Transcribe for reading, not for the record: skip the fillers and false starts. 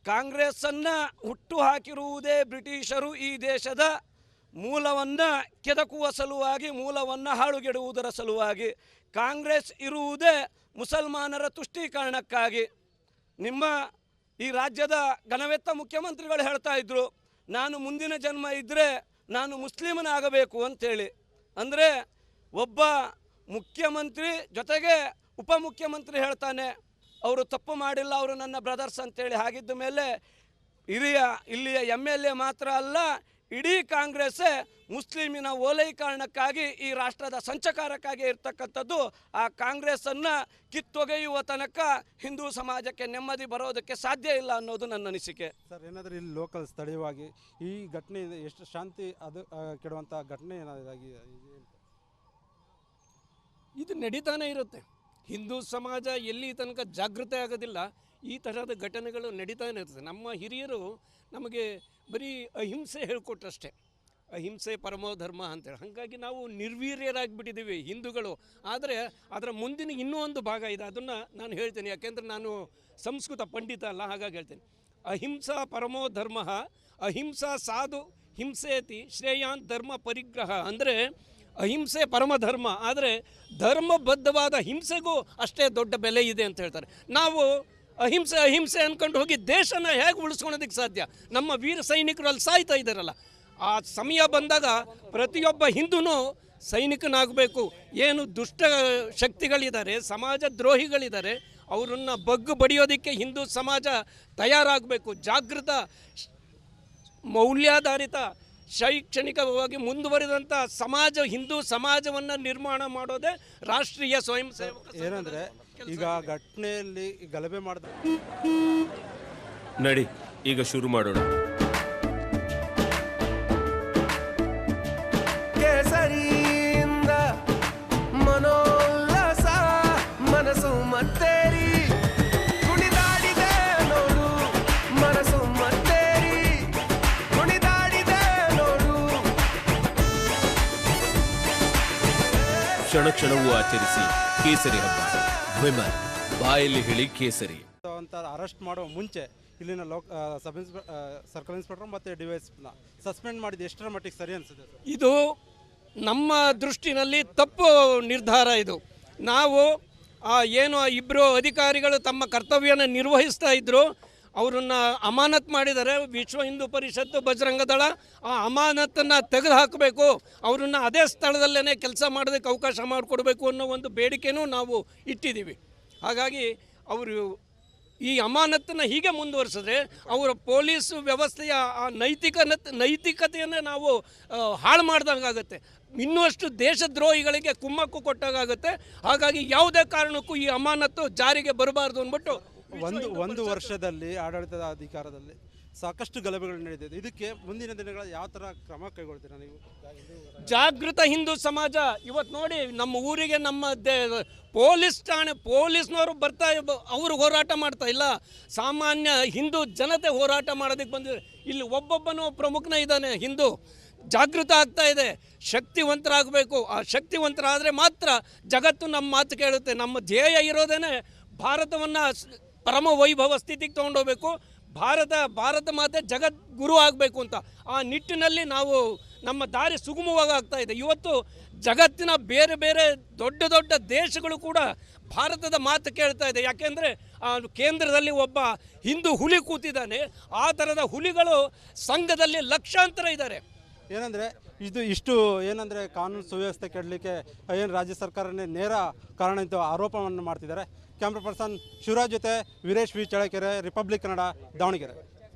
ಕಾಂಗ್ರೆಸ್ಸನ್ನು ಹುಟ್ಟು ಹಾಕಿರುವುದೇ ಬ್ರಿಟಿಷರು ಈ ದೇಶದ ಮೂಲವನ್ನು ಕೆದಕುವ ಸಲುವಾಗಿ, ಮೂಲವನ್ನು ಹಾಳುಗೆಡುವುದರ ಸಲುವಾಗಿ. ಕಾಂಗ್ರೆಸ್ ಇರುವುದೇ ಮುಸಲ್ಮಾನರ ತುಷ್ಟೀಕರಣಕ್ಕಾಗಿ. ನಿಮ್ಮ ಈ ರಾಜ್ಯದ ಘನವೆತ್ತ ಮುಖ್ಯಮಂತ್ರಿಗಳು ಹೇಳ್ತಾ ಇದ್ದರು, ನಾನು ಮುಂದಿನ ಜನ್ಮ ಇದ್ದರೆ ನಾನು ಮುಸ್ಲಿಮನಾಗಬೇಕು ಅಂಥೇಳಿ. ಅಂದರೆ ಒಬ್ಬ ಮುಖ್ಯಮಂತ್ರಿ ಜೊತೆಗೆ ಉಪಮುಖ್ಯಮಂತ್ರಿ ಹೇಳ್ತಾನೆ ಅವರು ತಪ್ಪು ಮಾಡಿಲ್ಲ, ಅವರು ನನ್ನ ಬ್ರದರ್ಸ್ ಅಂತೇಳಿ. ಹಾಗಿದ್ದ ಮೇಲೆ ಇಲ್ಲಿಯ MLA ಮಾತ್ರ ಅಲ್ಲ, ಇಡೀ ಕಾಂಗ್ರೆಸ್ಸೇ ಮುಸ್ಲಿಮಿನ ಓಲೈಕರಣಕ್ಕಾಗಿ, ಈ ರಾಷ್ಟ್ರದ ಸಂಚಕಾರಕ್ಕಾಗಿ ಇರ್ತಕ್ಕಂಥದ್ದು. ಆ ಕಾಂಗ್ರೆಸ್ಸನ್ನು ಕಿತ್ತೊಗೆಯುವ ತನಕ ಹಿಂದೂ ಸಮಾಜಕ್ಕೆ ನೆಮ್ಮದಿ ಬರೋದಕ್ಕೆ ಸಾಧ್ಯ ಇಲ್ಲ ಅನ್ನೋದು ನನ್ನ ಅನಿಸಿಕೆ. ಸರ್, ಏನಾದರೂ ಇಲ್ಲಿ ಲೋಕಲ್ ಸ್ಥಳೀಯವಾಗಿ ಈ ಘಟನೆ ಎಷ್ಟು ಶಾಂತಿ ಅದು ಕೆಡುವಂಥ ಘಟನೆ ಏನಾದಾಗಿ ಇದು ನಡೀತಾನೆ ಇರುತ್ತೆ. ಹಿಂದೂ ಸಮಾಜ ಎಲ್ಲಿ ತನಕ ಜಾಗೃತಿ ಆಗೋದಿಲ್ಲ ಈ ಥರದ ಘಟನೆಗಳು ನಡೀತಾನೆ ಇರ್ತದೆ. ನಮ್ಮ ಹಿರಿಯರು ನಮಗೆ ಬರೀ ಅಹಿಂಸೆ ಹೇಳ್ಕೊಟ್ರಷ್ಟೇ, ಅಹಿಂಸೆ ಪರಮೋ ಧರ್ಮ ಅಂತೇಳಿ. ಹಾಗಾಗಿ ನಾವು ನಿರ್ವೀರ್ಯರಾಗಿಬಿಟ್ಟಿದ್ದೀವಿ ಹಿಂದೂಗಳು. ಆದರೆ ಅದರ ಮುಂದಿನ ಇನ್ನೂ ಒಂದು ಭಾಗ ಇದೆ, ಅದನ್ನು ನಾನು ಹೇಳ್ತೇನೆ. ಯಾಕೆಂದರೆ ನಾನು ಸಂಸ್ಕೃತ ಪಂಡಿತ ಅಲ್ಲ, ಹಾಗಾಗಿ ಹೇಳ್ತೇನೆ. ಅಹಿಂಸಾ ಪರಮೋ ಧರ್ಮ ಅಹಿಂಸಾ ಸಾಧು ಹಿಂಸೇತಿ ಶ್ರೇಯಾನ್ ಧರ್ಮ ಪರಿಗ್ರಹ. ಅಂದರೆ ಅಹಿಂಸೆ ಪರಮಧರ್ಮ, ಆದರೆ ಧರ್ಮಬದ್ಧವಾದ ಹಿಂಸೆಗೂ ಅಷ್ಟೇ ದೊಡ್ಡ ಬೆಲೆ ಇದೆ ಅಂತ ಹೇಳ್ತಾರೆ. ನಾವು ಅಹಿಂಸೆ ಅಹಿಂಸೆ ಅಂದ್ಕೊಂಡು ಹೋಗಿ ದೇಶನ ಹೇಗೆ ಉಳಿಸ್ಕೊಳೋದಕ್ಕೆ ಸಾಧ್ಯ? ನಮ್ಮ ವೀರ ಸೈನಿಕರು ಅಲ್ಲಿ ಸಾಯ್ತಾ ಇದ್ದಾರಲ್ಲ. ಆ ಸಮಯ ಬಂದಾಗ ಪ್ರತಿಯೊಬ್ಬ ಹಿಂದೂನು ಸೈನಿಕನಾಗಬೇಕು. ಏನು ದುಷ್ಟ ಶಕ್ತಿಗಳಿದ್ದಾರೆ, ಸಮಾಜ ದ್ರೋಹಿಗಳಿದ್ದಾರೆ, ಅವರನ್ನು ಬಗ್ಗು ಬಡಿಯೋದಕ್ಕೆ ಹಿಂದೂ ಸಮಾಜ ತಯಾರಾಗಬೇಕು. ಜಾಗೃತ, ಮೌಲ್ಯಾಧಾರಿತ, ಶೈಕ್ಷಣಿಕವಾಗಿ ಮುಂದುವರಿದಂಥ ಸಮಾಜ, ಹಿಂದೂ ಸಮಾಜವನ್ನು ನಿರ್ಮಾಣ ಮಾಡೋದೇ ರಾಷ್ಟ್ರೀಯ ಸ್ವಯಂ ಸೇವಕ. ಏನಂದರೆ ಈಗ ಘಟನೆಯಲ್ಲಿ ಗಲಭೆ ಮಾಡಿದ ನಡಿ ಈಗ ಶುರು ಮಾಡೋಣ. ಕೇಸರಿಯಿಂದ ಮನೋಲ್ಲಾಸ ಮನಸ್ಸು ಮತ್ತೇರಿ ಕುಣಿದಾಡಿದೆ ನೋಡು, ಮನಸ್ಸು ಮತ್ತೇರಿ ಕುಣಿದಾಡಿದೆ ನೋಡು. ಕ್ಷಣ ಕ್ಷಣವೂ ಆಚರಿಸಿ ಕೇಸರಿ ಹಬ್ಬ. ವಿಮಲ್ ಬಾಯಲ್ಲಿ ಹೇಳಿ ಕೇಸರಿ ಅಂತ ಅರೆಸ್ಟ್ ಮಾಡುವ ಮುಂಚೆ ಇಲ್ಲಿನ ಸರ್ಕಲ್ ಇನ್ಸ್ಪೆಕ್ಟರ್ ಮತ್ತು DYSPನ ಸಸ್ಪೆಂಡ್ ಮಾಡಿದ್ದು ಎಷ್ಟರ ಮಟ್ಟಿಗೆ ಸರಿ ಅನಿಸುತ್ತೆ? ಇದು ನಮ್ಮ ದೃಷ್ಟಿನಲ್ಲಿ ತಪ್ಪು ನಿರ್ಧಾರ. ಇದು ನಾವು ಏನು ಇಬ್ಬರು ಅಧಿಕಾರಿಗಳು ತಮ್ಮ ಕರ್ತವ್ಯನ ನಿರ್ವಹಿಸ್ತಾ ಇದ್ದರು, ಅವರನ್ನು ಅಮಾನತ್ ಮಾಡಿದ್ದಾರೆ. ವಿಶ್ವ ಹಿಂದೂ ಪರಿಷತ್ತು, ಬಜರಂಗ ದಳ ಆ ಅಮಾನತನ್ನು ತೆಗೆದು ಹಾಕಬೇಕು, ಅವರನ್ನು ಅದೇ ಸ್ಥಳದಲ್ಲೇ ಕೆಲಸ ಮಾಡೋದಕ್ಕೆ ಅವಕಾಶ ಮಾಡಿಕೊಡ್ಬೇಕು ಅನ್ನೋ ಒಂದು ಬೇಡಿಕೆನೂ ನಾವು ಇಟ್ಟಿದ್ದೀವಿ. ಹಾಗಾಗಿ ಅವರು ಈ ಅಮಾನತನ್ನು ಹೀಗೆ ಮುಂದುವರಿಸಿದ್ರೆ ಅವರ ಪೊಲೀಸ್ ವ್ಯವಸ್ಥೆಯ ಆ ನೈತಿಕತೆಯನ್ನು ನಾವು ಹಾಳು ಮಾಡ್ದಂಗಾಗುತ್ತೆ, ಇನ್ನಷ್ಟು ದೇಶದ್ರೋಹಿಗಳಿಗೆ ಕುಮ್ಮಕ್ಕು ಕೊಟ್ಟಾಗುತ್ತೆ. ಹಾಗಾಗಿ ಯಾವುದೇ ಕಾರಣಕ್ಕೂ ಈ ಅಮಾನತು ಜಾರಿಗೆ ಬರಬಾರ್ದು ಅಂದ್ಬಿಟ್ಟು ಒಂದು ವರ್ಷದಲ್ಲಿ ಆಡಳಿತದ ಅಧಿಕಾರದಲ್ಲಿ ಸಾಕಷ್ಟು ಗಲಭೆಗಳು ನಡೆದಿದೆ. ಇದಕ್ಕೆ ಮುಂದಿನ ದಿನಗಳ ಯಾವ ಥರ ಕ್ರಮ ಕೈಗೊಳ್ತೀರಾ ನೀವು? ಜಾಗೃತ ಹಿಂದೂ ಸಮಾಜ ಇವತ್ತು ನೋಡಿ, ನಮ್ಮ ಊರಿಗೆ ನಮ್ಮ ಪೊಲೀಸ್ ಠಾಣೆ ಪೊಲೀಸ್ನವರು ಬರ್ತಾ, ಅವರು ಹೋರಾಟ ಮಾಡ್ತಾ ಇಲ್ಲ, ಸಾಮಾನ್ಯ ಹಿಂದೂ ಜನತೆ ಹೋರಾಟ ಮಾಡೋದಕ್ಕೆ ಬಂದಿದೆ. ಇಲ್ಲಿ ಒಬ್ಬೊಬ್ಬನು ಪ್ರಮುಖನ ಇದ್ದಾನೆ, ಹಿಂದೂ ಜಾಗೃತ ಆಗ್ತಾ ಇದೆ, ಶಕ್ತಿವಂತರಾಗಬೇಕು. ಆ ಶಕ್ತಿವಂತರಾದರೆ ಮಾತ್ರ ಜಗತ್ತು ನಮ್ಮ ಮಾತು ಕೇಳುತ್ತೆ. ನಮ್ಮ ಧ್ಯೇಯ ಇರೋದೇನೆ ಭಾರತವನ್ನು ಪರಮ ವೈಭವ ಸ್ಥಿತಿಗೆ ತೊಗೊಂಡೋಗ್ಬೇಕು, ಭಾರತ ಮಾತೆ ಜಗದ್ಗುರು ಆಗಬೇಕು ಅಂತ. ಆ ನಿಟ್ಟಿನಲ್ಲಿ ನಾವು ನಮ್ಮ ದಾರಿ ಸುಗಮವಾಗಿ ಆಗ್ತಾ ಇದೆ. ಇವತ್ತು ಜಗತ್ತಿನ ಬೇರೆ ಬೇರೆ ದೊಡ್ಡ ದೊಡ್ಡ ದೇಶಗಳು ಕೂಡ ಭಾರತದ ಮಾತು ಕೇಳ್ತಾ ಇದೆ. ಯಾಕೆಂದರೆ ಕೇಂದ್ರದಲ್ಲಿ ಒಬ್ಬ ಹಿಂದೂ ಹುಲಿ ಕೂತಿದ್ದಾನೆ, ಆ ಥರದ ಹುಲಿಗಳು ಸಂಘದಲ್ಲಿ ಲಕ್ಷಾಂತರ ಇದ್ದಾರೆ. ಏನಂದರೆ ಇಷ್ಟು ಏನಂದರೆ ಕಾನೂನು ಸುವ್ಯವಸ್ಥೆ ಕೆಡಲಿಕ್ಕೆ ಏನು ರಾಜ್ಯ ಸರ್ಕಾರನೇ ನೇರ ಕಾರಣ ಅಂತ ಆರೋಪವನ್ನು ಮಾಡ್ತಿದ್ದಾರೆ. ಕ್ಯಾಮ್ರಾ ಪರ್ಸನ್ ಶಿವರಾಜ್ ಜೊತೆ ವೀರೇಶ್ ವಿ ಚಳ್ಳಕೆರೆ, ರಿಪಬ್ಲಿಕ್ ಕನ್ನಡ, ದಾವಣಗೆರೆ.